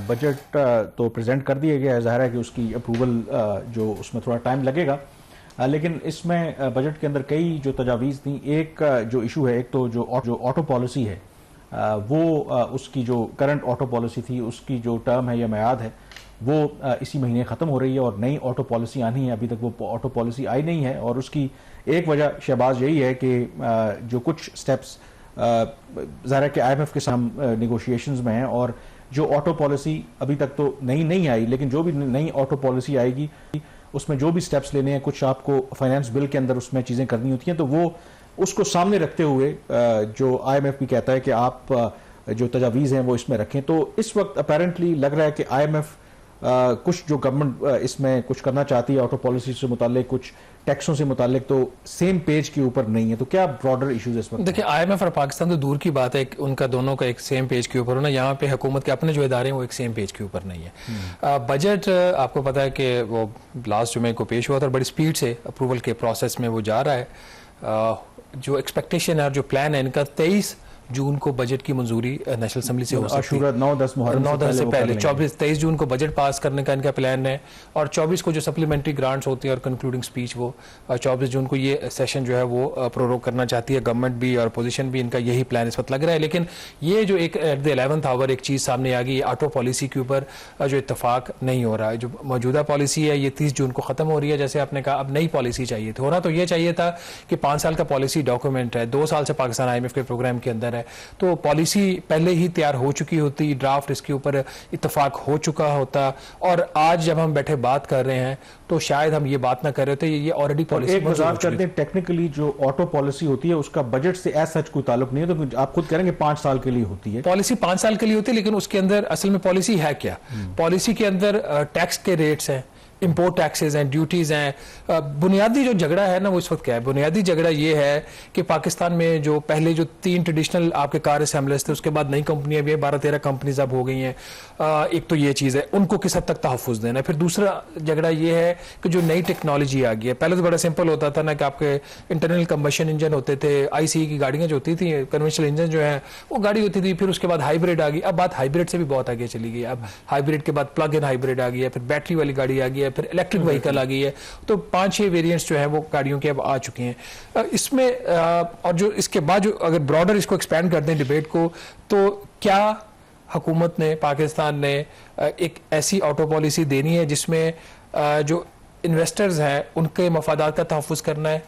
Budget तो present कर दिया गया है, ज़ाहिर है कि उसकी अप्रूवल जो उसमें थोड़ा टाइम लगेगा, लेकिन इसमें बजट के अंदर कई जो तजावीज़ थी, एक जो इशू है, एक तो जो ऑटो पॉलिसी है वो उसकी जो करंट ऑटो पॉलिसी थी उसकी जो टर्म है या मियाद है वो इसी महीने ख़त्म हो रही है और नई ऑटो पॉलिसी आनी है। अभी तक वो ऑटो पॉलिसी आई नहीं है और उसकी एक वजह शहबाज यही है कि जो कुछ स्टेप्स ज़ाहिर है कि IMF के साथ हम निगोशिएशंस में हैं और जो ऑटो पॉलिसी अभी तक तो नई नहीं आई, लेकिन जो भी नई ऑटो पॉलिसी आएगी उसमें जो भी स्टेप्स लेने हैं, कुछ आपको फाइनेंस बिल के अंदर उसमें चीज़ें करनी होती हैं, तो वो उसको सामने रखते हुए जो IMF भी कहता है कि आप जो तजावीज़ हैं वो इसमें रखें। तो इस वक्त अपेरेंटली लग रहा है कि IMF कुछ जो गवर्नमेंट इसमें कुछ करना चाहती है ऑटो पॉलिसी से मुतालिक, कुछ टैक्सों से मुतालिक, तो सेम पेज के ऊपर नहीं है। तो क्या ब्रॉडर इश्यूज इस वक्त? देखिए, IMF और पाकिस्तान तो दूर की बात है, उनका दोनों का एक सेम पेज के ऊपर होना। यहाँ पे हुकूमत के अपने जो इदारे हैं वो एक सेम पेज के ऊपर नहीं है। बजट आपको पता है कि वो लास्ट जुमे को पेश हुआ था और बड़ी स्पीड से अप्रूवल के प्रोसेस में वो जा रहा है। जो एक्सपेक्टेशन है और जो प्लान है इनका 23 जून को बजट की मंजूरी नेशनल असेंबली से हो सकती है। 9-10 से पहले 23 जून को बजट पास करने का इनका प्लान है और 24 को जो सप्लीमेंट्री ग्रांट्स होती है और कंक्लूडिंग स्पीच वो 24 जून को ये सेशन जो है वो प्रोरोग करना चाहती है गवर्नमेंट भी और अपोजिशन भी। इनका यही प्लान इस वक्त लग रहा है। लेकिन ये जो एक एट द 11th आवर एक चीज़ सामने आ गई, ऑटो पॉलिसी के ऊपर जो इत्तेफाक नहीं हो रहा है। जो मौजूदा पॉलिसी है ये 30 जून को ख़त्म हो रही है, जैसे आपने कहा। अब नई पॉलिसी चाहिए थी। होना तो ये चाहिए था कि 5 साल का पॉलिसी डॉक्यूमेंट है, 2 साल से पाकिस्तान IMF के प्रोग्राम के अंदर है, तो पॉलिसी पहले ही तैयार हो चुकी होती, ड्राफ्ट इसके ऊपर इत्तेफाक हो चुका होता। और आज जब हम बैठे बात कर रहे हैं तो शायद हम ये बात ना कर रहे थे, ये ऑलरेडी पॉलिसी। एक वजाहत करते हैं, टेक्निकली जो ऑटो पॉलिसी होती है उसका बजट से एज सच कोई ताल्लुक नहीं है, तो आप खुद करेंगे 5 साल के लिए होती है पॉलिसी। 5 साल के लिए होती है, लेकिन उसके अंदर असल में पॉलिसी है क्या? पॉलिसी के अंदर टैक्स के रेट्स हैं, इम्पोर्ट टैक्सेस हैं, ड्यूटीज़ हैं। बुनियादी जो झगड़ा है ना वो इस वक्त क्या है? बुनियादी झगड़ा ये है कि पाकिस्तान में जो पहले जो 3 ट्रेडिशनल आपके कार असेंबलर्स थे, उसके बाद नई कंपनियां भी है, 12-13 कंपनीज अब हो गई हैं। एक तो ये चीज़ है, उनको किस हद तक तहफ़्फ़ुज़ देना है। फिर दूसरा झगड़ा ये है कि जो नई टेक्नोलॉजी आ गई है। पहले तो बड़ा सिंपल होता था ना कि आपके इंटरनल कंबशन इंजन होते थे, ICE की गाड़ियाँ जो होती थी, कन्वेंशनल इंजन जो है वो गाड़ी होती थी। फिर उसके बाद हाइब्रिड आ गई। अब बात हाइब्रिड से भी बहुत आगे चली गई। अब हाइब्रिड के बाद प्लग इन हाइब्रिड आ गई है, फिर बैटरी वाली गाड़ी आ गई है, फिर इलेक्ट्रिक व्हीकल आ गई है। तो 5-6 वेरिएंट्स जो है वो गाड़ियों के अब आ चुके हैं इसमें। और जो इसके बाद जो अगर ब्रॉडर इसको एक्सपैंड करते हैं डिबेट को, तो क्या हुकूमत ने, पाकिस्तान ने एक ऐसी ऑटो पॉलिसी देनी है जिसमें जो इन्वेस्टर्स हैं उनके मफादात का तहफ़्फ़ुज़ करना है?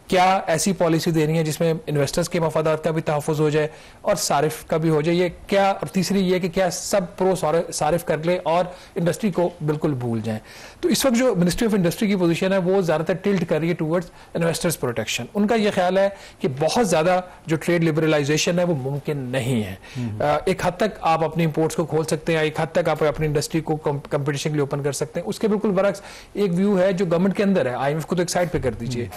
क्या ऐसी पॉलिसी देनी है जिसमें इन्वेस्टर्स के मफादात का भी तहफ़्फ़ुज़ हो जाए और सारिफ का भी हो जाए? ये क्या? और तीसरी ये कि क्या सब प्रो सारिफ कर ले और इंडस्ट्री को बिल्कुल भूल जाएं? तो इस वक्त जो मिनिस्ट्री ऑफ इंडस्ट्री की पोजीशन है वो ज़्यादातर टिल्ट कर रही है टूवर्ड्स इन्वेस्टर्स प्रोटेक्शन। उनका ये ख्याल है कि बहुत ज़्यादा जो ट्रेड लिबरलाइजेशन है वो मुमकिन नहीं है। एक हद तक आप अपनी इंपोर्ट्स को खोल सकते हैं, एक हद तक आप अपनी इंडस्ट्री को कंपटीशन के लिए ओपन कर सकते हैं। उसके बिल्कुल बरक्स एक व्यू है जो गवर्नमेंट के अंदर है। IMF को तो एक साइड पे कर दीजिए।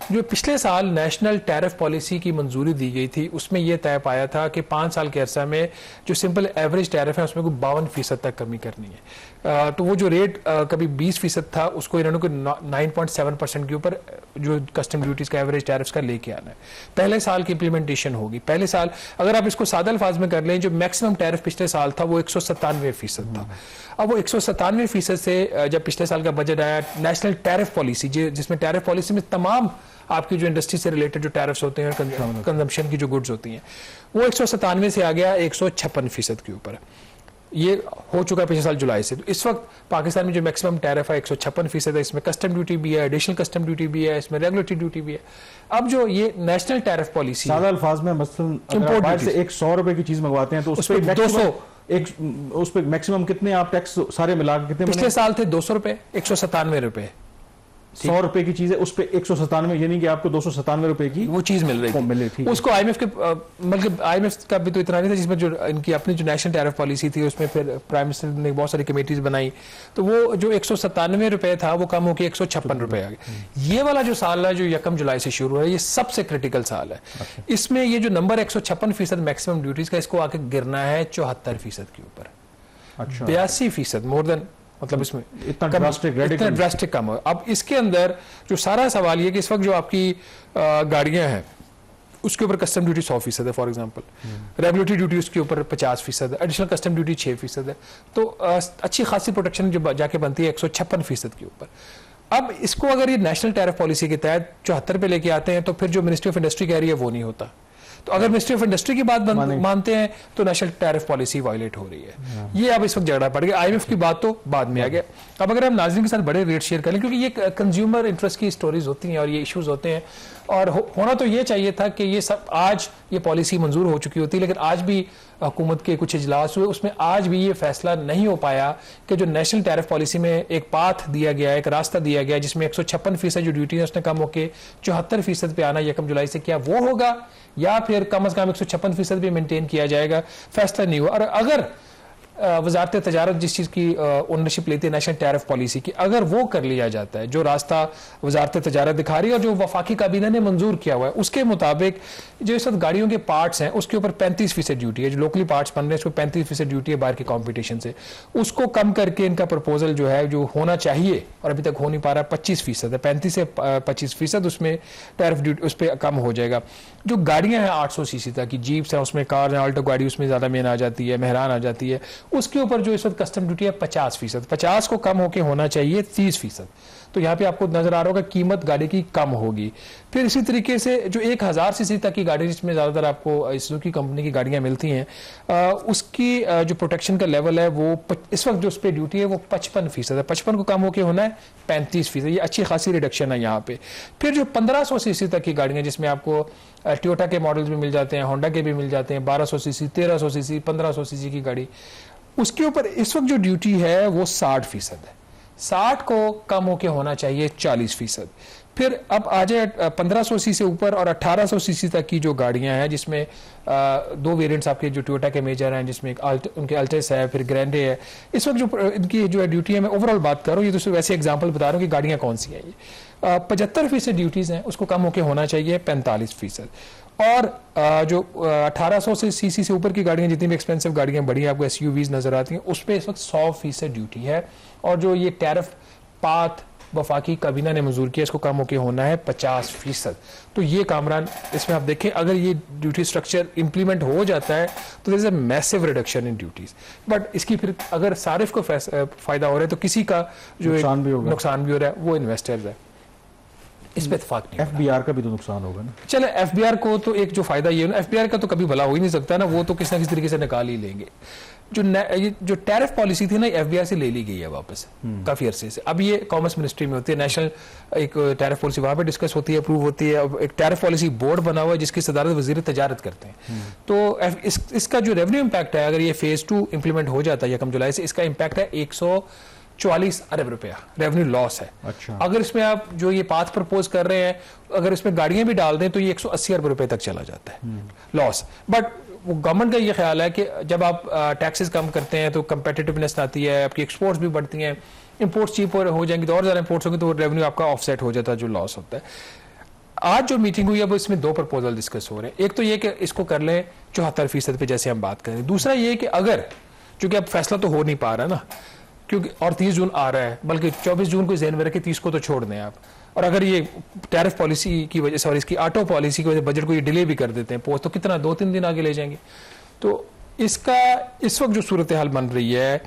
जो पिछले साल नेशनल टैरिफ पॉलिसी की मंजूरी दी गई थी उसमें यह तय पाया था कि 5 साल के अरसा में जो सिंपल एवरेज टैरिफ है उसमें कोई 52% तक कमी करनी है। तो वो जो रेट कभी 20% था उसको इन्होंने को 9.7% के ऊपर जो कस्टम ड्यूटीज का एवरेज टैरिफ्स का लेके आना है। पहले साल की इंप्लीमेंटेशन होगी। पहले साल अगर आप इसको सादा अल्फाज में कर लें, जो मैक्सिमम टैरिफ पिछले साल था वो 197% था। अब वो 197% से जब पिछले साल का बजट आया, नेशनल टैरिफ पॉलिसी जिसमें टैरिफ पॉलिसी में तमाम आपकी जो इंडस्ट्री से रिलेटेड जो टैरिफ्स होते हैं, कंजम्पशन की जो गुड्स होती हैं, वो 197 से आ गया 156% के ऊपर। ये हो चुका है पिछले साल जुलाई से। तो इस वक्त पाकिस्तान में जो मैक्सिमम टैरिफ है 156% है। इसमें कस्टम ड्यूटी भी है, एडिशनल कस्टम ड्यूटी भी है, इसमें रेगुलेटरी ड्यूटी भी है। अब जो ये नेशनल टैरिफ पॉलिसी, सादा अल्फाज में मसलन अगर बाहर से 100 रुपए की चीज मंगवाते हैं तो उस पर 200, उस पर मैक्सिमम कितने आप टैक्स सारे मिला के कितने? पिछले साल थे 200 रुपए, 197 रुपए। 100 रुपए की चीज है, उस पे 197, यानी कि आपको 297 रुपए की वो चीज मिल रही थी। उसको IMF के मतलब IMF का भी तो इतना नहीं था, जिसमें जो इनकी अपनी जो नेशनल टैरिफ पॉलिसी थी उसमें फिर प्राइम मिनिस्टर ने बहुत सारी कमेटीज बनाई, तो वो जो 197 रुपए था वो कम होकर 156 रुपए आ गए। ये वाला जो साल है जो 1 जुलाई से शुरू है, ये सबसे क्रिटिकल साल है। इसमें ये जो नंबर 156% मैक्सिमम ड्यूटीज का, इसको आके गिरना है 74% के ऊपर। 82%, मोर देन, मतलब इसमें इतना ड्रास्टिक कम हो। अब इसके अंदर जो सारा सवाल ये कि इस वक्त जो आपकी गाड़ियां हैं उसके ऊपर कस्टम ड्यूटी 100% है फॉर एग्जांपल, रेगुलेटरी ड्यूटी उसके ऊपर 50% है, एडिशनल कस्टम ड्यूटी 6% है, तो अच्छी खासी प्रोटेक्शन जो जाके बनती है 156% के ऊपर। अब इसको अगर ये नेशनल टैरिफ पॉलिसी के तहत 74 पे लेके आते हैं तो फिर जो मिनिस्ट्री ऑफ इंडस्ट्री कह रही है वो नहीं होता। तो अगर मिनिस्ट्री ऑफ इंडस्ट्री की बात मानते हैं तो नेशनल टैरिफ पॉलिसी वायलेट हो रही है। ये अब इस वक्त झगड़ा पड़ गया। आईएमएफ की बात तो बाद में आ गया। अब अगर हम नाज़रीन के साथ बड़े रेट शेयर करें, क्योंकि ये कंज्यूमर इंटरेस्ट की स्टोरीज होती हैं और ये इश्यूज होते हैं, और होना तो ये चाहिए था कि ये सब आज ये पॉलिसी मंजूर हो चुकी होती, लेकिन आज भी हुकूमत के कुछ इजलास हुए, उसमें आज भी ये फैसला नहीं हो पाया कि जो नेशनल टैरिफ पॉलिसी में एक पाथ दिया गया, एक रास्ता दिया गया जिसमें 156% जो ड्यूटी है उसने कम होकर 74% पे आना 1 जुलाई से, क्या वो होगा या फिर कम अज कम 156% भी मेंटेन किया जाएगा, फैसला नहीं हुआ। और अगर वजारत तजारत जिस चीज़ की ओनरशिप लेती है नेशनल टैरिफ पॉलिसी की, अगर वो कर लिया जाता है, जो रास्ता वजारत तजारत दिखा रही है और जो वफाकी काबीना ने मंजूर किया हुआ है, उसके मुताबिक जो इस वक्त गाड़ियों के पार्ट्स हैं उसके ऊपर 35% ड्यूटी है, जो लोकली पार्ट्स बन रहे हैं उसको 35% ड्यूटी है बाहर के कॉम्पिटिशन से, उसको कम करके इनका प्रपोजल जो है जो होना चाहिए और अभी तक हो नहीं पा रहा 25% है, 35 से 25% उसमें टैरिफ ड्यूटी उस पर कम हो जाएगा। जो गाड़ियां हैं 800 सीसी तक की जीप्स हैं, उसमें कार है, आल्टो गाड़ी उसमें ज़्यादा मेन आ जाती है, मेहरान आ जाती है, उसके ऊपर जो इस वक्त कस्टम ड्यूटी है 50%, 50 को कम होके होना चाहिए 30%। तो यहाँ पे आपको नजर आ रहा होगा कीमत गाड़ी की कम होगी। फिर इसी तरीके से जो 1000 सीसी तक की गाड़ी जिसमें ज़्यादातर आपको सुजुकी कंपनी की गाड़ियाँ मिलती हैं, उसकी जो प्रोटेक्शन का लेवल है वो इस वक्त जो उस पर ड्यूटी है वो 55% है, 55 को कम होके होना है 35%। ये अच्छी खासी रिडक्शन है यहाँ पे। फिर जो 1500 सीसी तक की गाड़ियाँ जिसमें आपको टोयोटा के मॉडल्स भी मिल जाते हैं, होंडा के भी मिल जाते हैं, 1200 सीसी, 1300 सीसी, 1500 सीसी की गाड़ी, उसके ऊपर इस वक्त जो ड्यूटी है वो 60% है, 60 को कम होके होना चाहिए 40%। फिर अब आ जाए 1500 सीसी से ऊपर और 1800 सीसी तक की जो गाड़ियां हैं, जिसमें दो वेरिएंट्स आपके जो टोयोटा के मेजर हैं, जिसमें उनके अल्टेस है, फिर ग्रैंडे है। इस वक्त जो इनकी जो है ड्यूटी है, मैं ओवरऑल बात कर रहा हूँ, ये तो वैसे एग्जांपल बता रहा हूँ कि गाड़ियां कौन सी हैं। ये 75% ड्यूटीज हैं, उसको कम होके होना चाहिए 45%। और जो 1800 से सीसी से ऊपर की गाड़ियां, जितनी भी एक्सपेंसिव गाड़ियां बड़ी आपको एसयूवीज नजर आती हैं, उस पर इस वक्त 100% ड्यूटी है। और जो ये टैरिफ पाथ वफाकी काबीना ने मंजूर किया, इसको कम होके होना है 50%। तो ये कामरान इसमें आप देखें, अगर ये ड्यूटी स्ट्रक्चर इंप्लीमेंट हो जाता है तो there is a massive reduction in duties. But इसकी फिर अगर सारिफ को फायदा हो रहा है तो किसी का जो नुकसान भी हो रहा है वो इन्वेस्टर्स है, इस पे इत्तेफाक नहीं। एफबीआर का भी तो नुकसान होगा ना। चले एफबीआर को तो एक जो फायदा ये है, एफबीआर का तो कभी भला हो ही नहीं सकता ना, वो तो किसी ना किसी तरीके से निकाल ही लेंगे। जो टैरिफ पॉलिसी थी ना, एफबीआर से ले ली गई है वापस काफी अरसे से। अब ये कॉमर्स मिनिस्ट्री में होती है, नेशनल एक टैरिफ पॉलिसी वहां पे डिस्कस होती है, अप्रूव होती है। अब एक टैरिफ पॉलिसी बोर्ड बना हुआ है जिसकी सदारत वजीर तजारत करते हैं। तो इसका जो रेवेन्यू इंपैक्ट है, अगर ये फेज 2 इंप्लीमेंट हो जाता है 1 जुलाई से, इसका इंपैक्ट है 144 अरब रुपया रेवेन्यू लॉस है। अच्छा। अगर इसमें आप जो ये पाथ प्रपोज कर रहे हैं, अगर इसमें गाड़ियां भी डाल दें तो ये 180 अरब रुपए तक चला जाता है लॉस। बट गवर्नमेंट का ये ख्याल है कि जब आप टैक्सेस कम करते हैं तो कंपेटिटिवनेस आती है, आपकी एक्सपोर्ट्स भी बढ़ती हैं, इंपोर्ट्स चीप हो जाएंगी तो और ज्यादा इंपोर्ट्स होंगे, तो रेवेन्यू आपका ऑफसेट हो जाता है जो लॉस होता है। आज जो मीटिंग हुई है वो इसमें 2 प्रपोजल डिस्कस हो रहे हैं। एक तो ये कि इसको कर लें 74% पे, जैसे हम बात करें। दूसरा ये कि अगर, चूंकि अब फैसला तो हो नहीं पा रहा ना, क्योंकि और 30 जून आ रहा है, बल्कि 24 जून को ज़हन में रखे, 30 को तो छोड़ दें आप। और अगर ये टैरिफ पॉलिसी की वजह से और इसकी ऑटो पॉलिसी की वजह से बजट को ये डिले भी कर देते हैं पोस्ट, तो कितना 2-3 दिन आगे ले जाएंगे। तो इसका इस वक्त जो सूरत हाल बन रही है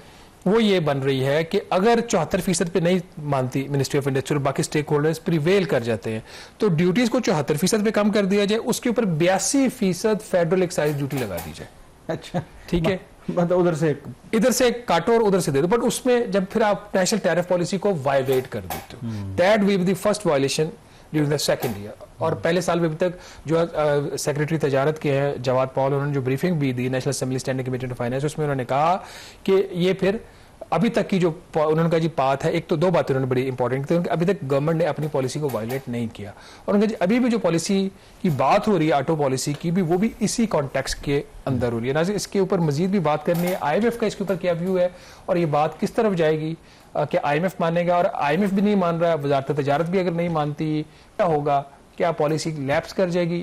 वो ये बन रही है कि अगर 74% पे नहीं मानती मिनिस्ट्री ऑफ इंडस्ट्री और बाकी स्टेक होल्डर्स प्रिवेल कर जाते हैं, तो ड्यूटीज को 74% पे कम कर दिया जाए, उसके ऊपर 82% फेडरल एक्साइज ड्यूटी लगा दी जाए। अच्छा, ठीक है, मतलब इधर से काटो और उधर से दे दो। बट उसमें जब फिर आप नेशनल टैरिफ पॉलिसी को वायलेट कर देते हो, that will be the first violation during the second year. और पहले साल में अभी तक जो सेक्रेटरी तजारत के हैं जवाद पॉल, उन्होंने जो ब्रीफिंग भी दी national assembly standing committee on finance, उसमें उन्होंने कहा कि ये फिर अभी तक की जो उन्होंने कहा जी पाथ है, एक तो 2 बातें उन्होंने बड़ी इंपॉर्टेंट थी। अभी तक गवर्नमेंट ने अपनी पॉलिसी को वायलेट नहीं किया, और उन्होंने कहा अभी भी जो पॉलिसी की बात हो रही है ऑटो पॉलिसी की भी, वो भी इसी कॉन्टेक्स्ट के अंदर हो रही है। ना इसके ऊपर मजीद भी बात करनी है। IMF का इसके ऊपर क्या व्यू है और ये बात किस तरफ जाएगी, कि IMF मानेगा, और IMF भी नहीं मान रहा है, वजारत तजारत भी अगर नहीं मानती, क्या होगा, क्या पॉलिसी लैप्स कर जाएगी